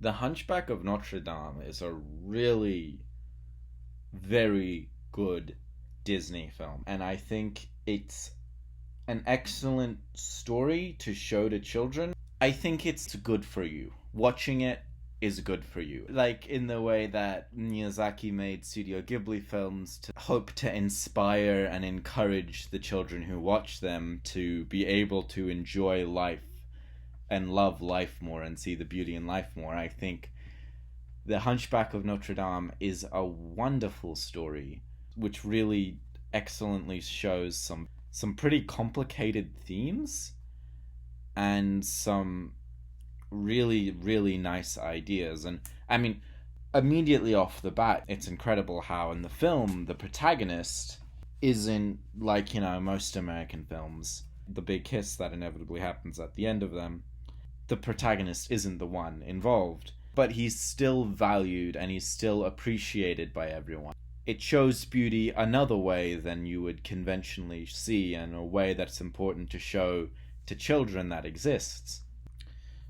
The Hunchback of Notre Dame is a really very good Disney film, and I think it's an excellent story to show to children. I think it's good for you. Watching it is good for you. Like in the way that Miyazaki made Studio Ghibli films to hope to inspire and encourage the children who watch them to be able to enjoy life and love life more and see the beauty in life more. I think The Hunchback of Notre Dame is a wonderful story which really excellently shows some pretty complicated themes and some really really nice ideas. And I mean, immediately off the bat, it's incredible how in the film the protagonist isn't like, most American films, the big kiss that inevitably happens at the end of them. The protagonist isn't the one involved, but he's still valued and he's still appreciated by everyone. It shows beauty another way than you would conventionally see, and a way that's important to show to children that exists.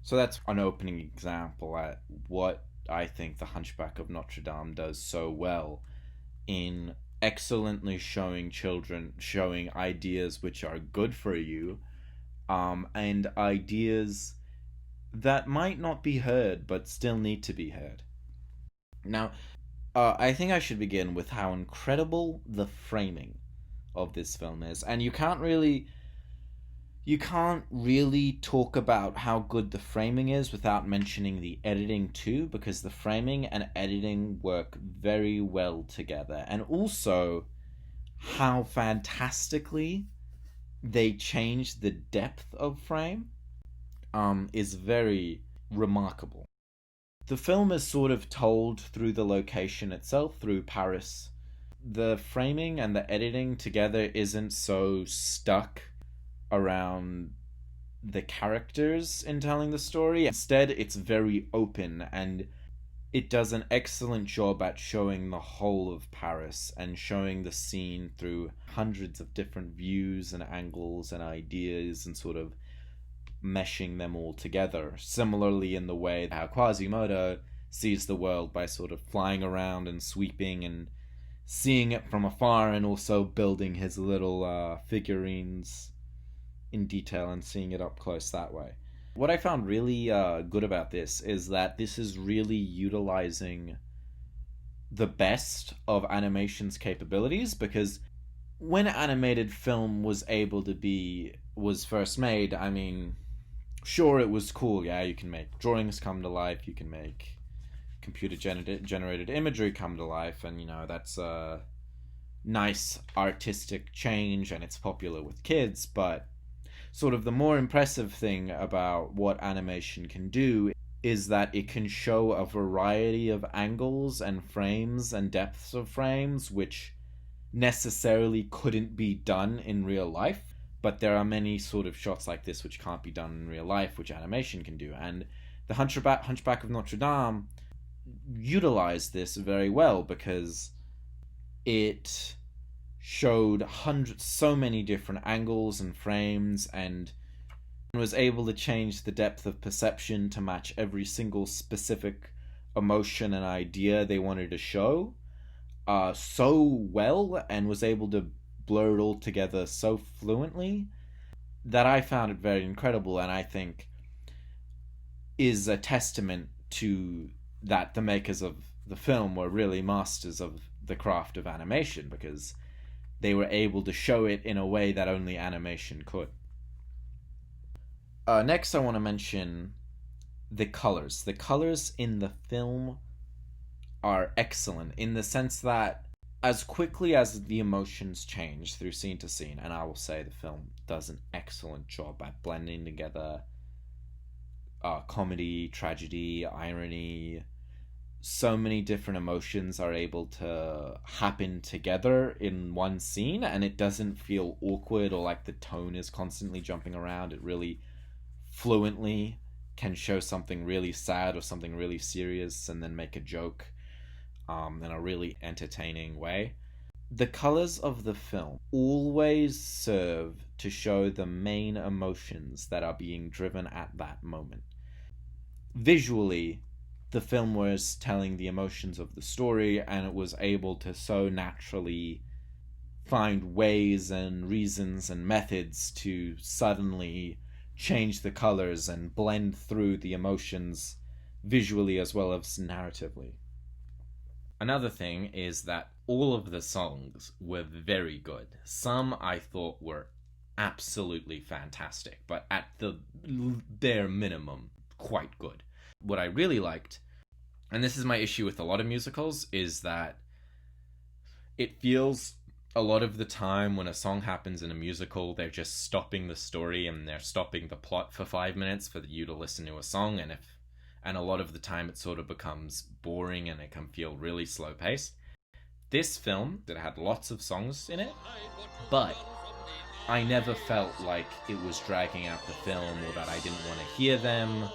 So that's an opening example at what I think The Hunchback of Notre Dame does so well in excellently showing children, showing ideas which are good for you, and ideas that might not be heard but still need to be heard. Now, I think I should begin with how incredible the framing of this film is, and you can't really talk about how good the framing is without mentioning the editing too, because the framing and editing work very well together, and also how fantastically they change the depth of frame is very remarkable. The film is sort of told through the location itself, through Paris. The framing and the editing together isn't so stuck around the characters in telling the story. Instead, it's very open, and it does an excellent job at showing the whole of Paris and showing the scene through hundreds of different views and angles and ideas, and sort of meshing them all together. Similarly, in the way how Quasimodo sees the world by sort of flying around and sweeping and seeing it from afar, and also building his little figurines in detail and seeing it up close that way. What I found really good about this is that this is really utilizing the best of animation's capabilities, because when animated film was first made, I mean, sure, it was cool. Yeah, you can make drawings come to life, you can make computer generated imagery come to life, and that's a nice artistic change, and it's popular with kids. But sort of the more impressive thing about what animation can do is that it can show a variety of angles and frames and depths of frames which necessarily couldn't be done in real life. But there are many sort of shots like this which can't be done in real life, which animation can do. And the Hunchback of Notre Dame utilized this very well, because it showed so many different angles and frames, and was able to change the depth of perception to match every single specific emotion and idea they wanted to show so well, and was able to blur it all together so fluently, that I found it very incredible, and I think is a testament to that the makers of the film were really masters of the craft of animation, because they were able to show it in a way that only animation could. Next, I want to mention the colors. The colors in the film are excellent, in the sense that as quickly as the emotions change through scene to scene, and I will say the film does an excellent job at blending together comedy, tragedy, irony. So many different emotions are able to happen together in one scene, and it doesn't feel awkward or like the tone is constantly jumping around. It really fluently can show something really sad or something really serious, and then make a joke in a really entertaining way. The colors of the film always serve to show the main emotions that are being driven at that moment. Visually, the film was telling the emotions of the story, and it was able to so naturally find ways and reasons and methods to suddenly change the colors and blend through the emotions visually as well as narratively. Another thing is that all of the songs were very good. Some I thought were absolutely fantastic, but at the bare minimum, quite good. What I really liked, and this is my issue with a lot of musicals, is that it feels a lot of the time when a song happens in a musical, they're just stopping the story and they're stopping the plot for 5 minutes for you to listen to a song, and a lot of the time it sort of becomes boring and it can feel really slow paced. This film, it had lots of songs in it, but I never felt like it was dragging out the film, or that I didn't want to hear them,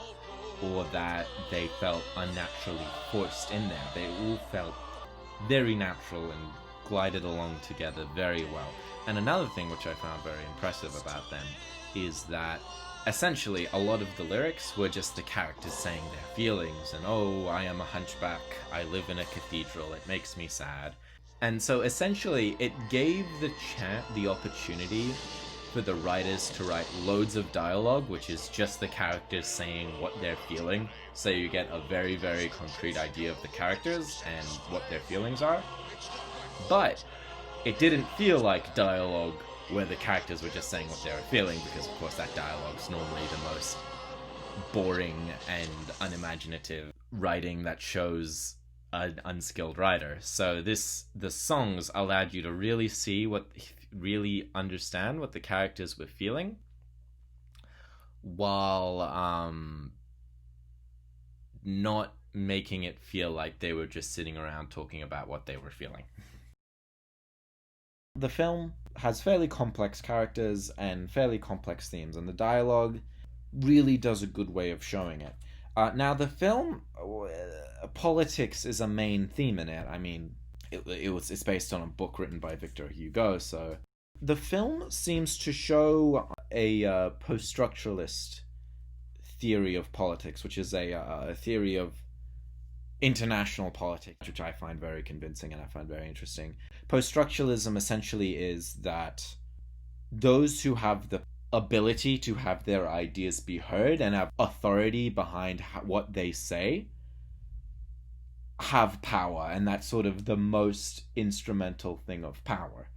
or that they felt unnaturally forced in there. They all felt very natural and glided along together very well. And another thing which I found very impressive about them is that essentially a lot of the lyrics were just the characters saying their feelings, and oh, I am a hunchback, I live in a cathedral, it makes me sad. And so essentially it gave the opportunity for the writers to write loads of dialogue, which is just the characters saying what they're feeling, so you get a very, very concrete idea of the characters and what their feelings are. But it didn't feel like dialogue where the characters were just saying what they were feeling, because of course that dialogue's normally the most boring and unimaginative writing that shows an unskilled writer. So the songs allowed you to really understand what the characters were feeling, while not making it feel like they were just sitting around talking about what they were feeling. The film has fairly complex characters and fairly complex themes, and the dialogue really does a good way of showing it. Now, the film, politics is a main theme in it. I mean, it's based on a book written by Victor Hugo, so the film seems to show a post-structuralist theory of politics, which is a theory of international politics, which I find very convincing and I find very interesting. Post-structuralism essentially is that those who have the ability to have their ideas be heard and have authority behind what they say have power, and that's sort of the most instrumental thing of power.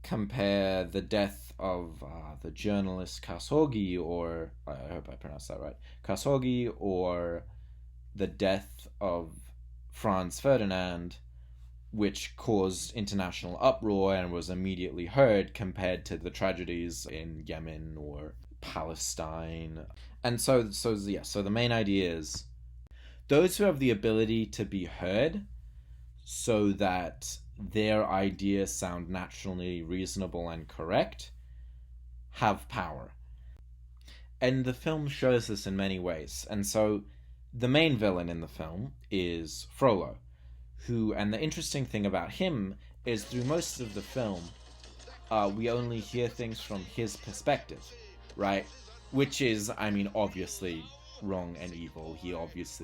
Compare the death of the journalist Khashoggi, or I hope I pronounced that right, Khashoggi, or the death of Franz Ferdinand, which caused international uproar and was immediately heard, compared to the tragedies in Yemen or Palestine. And so the main idea is those who have the ability to be heard so that their ideas sound naturally reasonable and correct have power. And the film shows this in many ways. And so the main villain in the film is Frollo, who, and the interesting thing about him is through most of the film, we only hear things from his perspective, right? Which is, I mean, obviously wrong and evil. He's,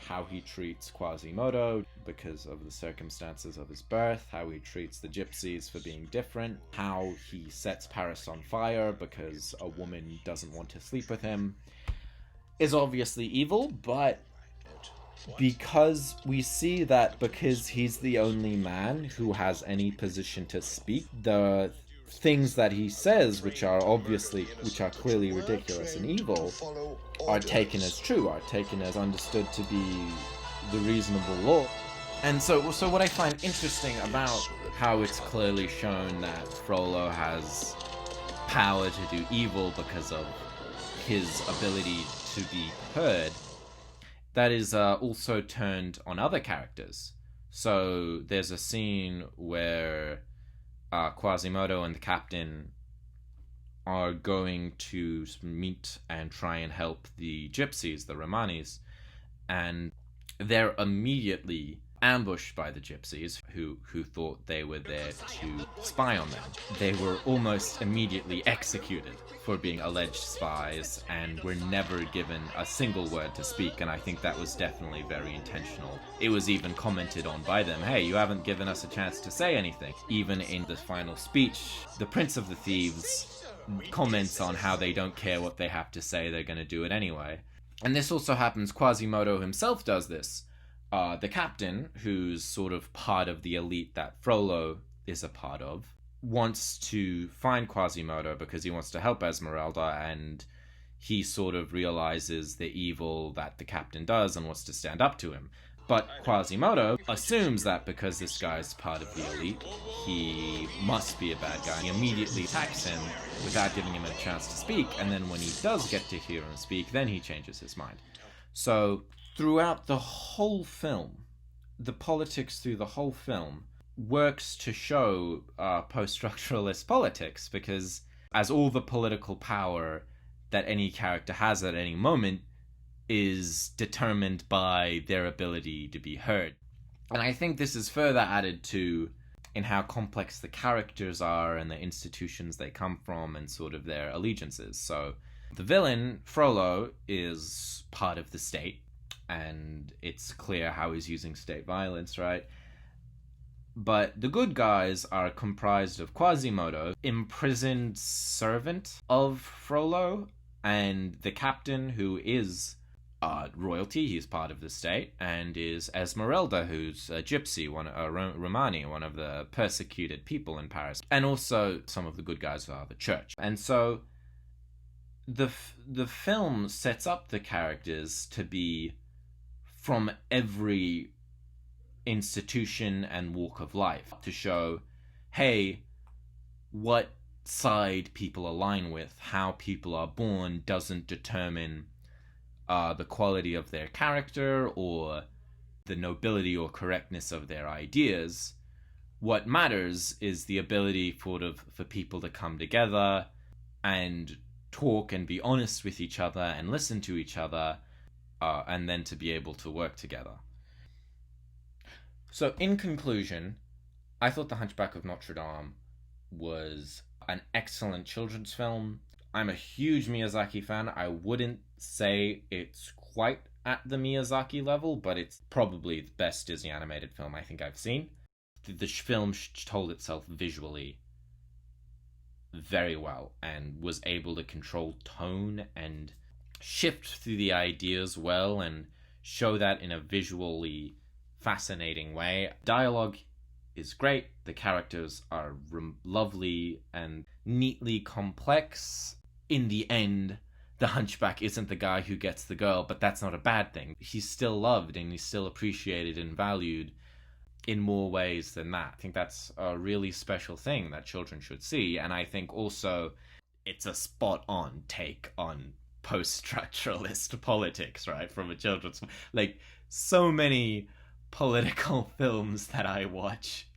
how he treats Quasimodo because of the circumstances of his birth, how he treats the gypsies for being different, how he sets Paris on fire because a woman doesn't want to sleep with him, is obviously evil. But because we see that because he's the only man who has any position to speak, the things that he says, which are clearly ridiculous and evil, are taken as true, are taken as understood to be the reasonable law. And so what I find interesting about how it's clearly shown that Frollo has power to do evil because of his ability to be heard, that is also turned on other characters. So there's a scene where Quasimodo and the captain are going to meet and try and help the gypsies, the Romanis, and they're immediately ambushed by the gypsies who thought they were there to spy on them. They were almost immediately executed for being alleged spies and were never given a single word to speak, and I think that was definitely very intentional. It was even commented on by them, hey, you haven't given us a chance to say anything. Even in the final speech, the Prince of the Thieves comments on how they don't care what they have to say, they're going to do it anyway. And this also happens, Quasimodo himself does this. The captain, who's sort of part of the elite that Frollo is a part of, wants to find Quasimodo because he wants to help Esmeralda, and he sort of realizes the evil that the captain does and wants to stand up to him. But Quasimodo assumes that because this guy's part of the elite, he must be a bad guy. He immediately attacks him without giving him a chance to speak, and then when he does get to hear him speak, then he changes his mind. So throughout the whole film, the politics through the whole film works to show post-structuralist politics, because as all the political power that any character has at any moment is determined by their ability to be heard. And I think this is further added to in how complex the characters are and the institutions they come from and sort of their allegiances. So the villain, Frollo, is part of the state, and it's clear how he's using state violence, right? But the good guys are comprised of Quasimodo, imprisoned servant of Frollo, and the captain, who is royalty, he's part of the state, and is Esmeralda, who's a gypsy, Romani, one of the persecuted people in Paris. And also some of the good guys are the church. And so the film sets up the characters to be from every institution and walk of life, to show, hey, what side people align with, how people are born doesn't determine the quality of their character or the nobility or correctness of their ideas. What matters is the ability for people to come together and talk and be honest with each other and listen to each other, and then to be able to work together. So in conclusion, I thought The Hunchback of Notre Dame was an excellent children's film. I'm a huge Miyazaki fan. I wouldn't say it's quite at the Miyazaki level, but it's probably the best Disney animated film I think I've seen. The film told itself visually very well and was able to control tone and shift through the ideas well and show that in a visually fascinating way. Dialogue is great. The characters are lovely and neatly complex. In the end, the hunchback isn't the guy who gets the girl, but that's not a bad thing. He's still loved and he's still appreciated and valued in more ways than that. I think that's a really special thing that children should see, and I think also it's a spot-on take on post-structuralist politics, right, from a children's... Like, so many political films that I watch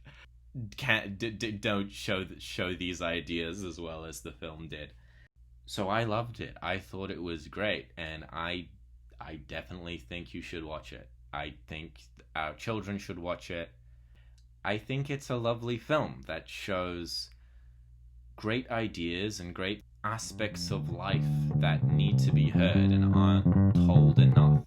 don't show these ideas as well as the film did. So I loved it. I thought it was great, and I definitely think you should watch it. I think our children should watch it. I think it's a lovely film that shows great ideas and great aspects of life that need to be heard and aren't told enough.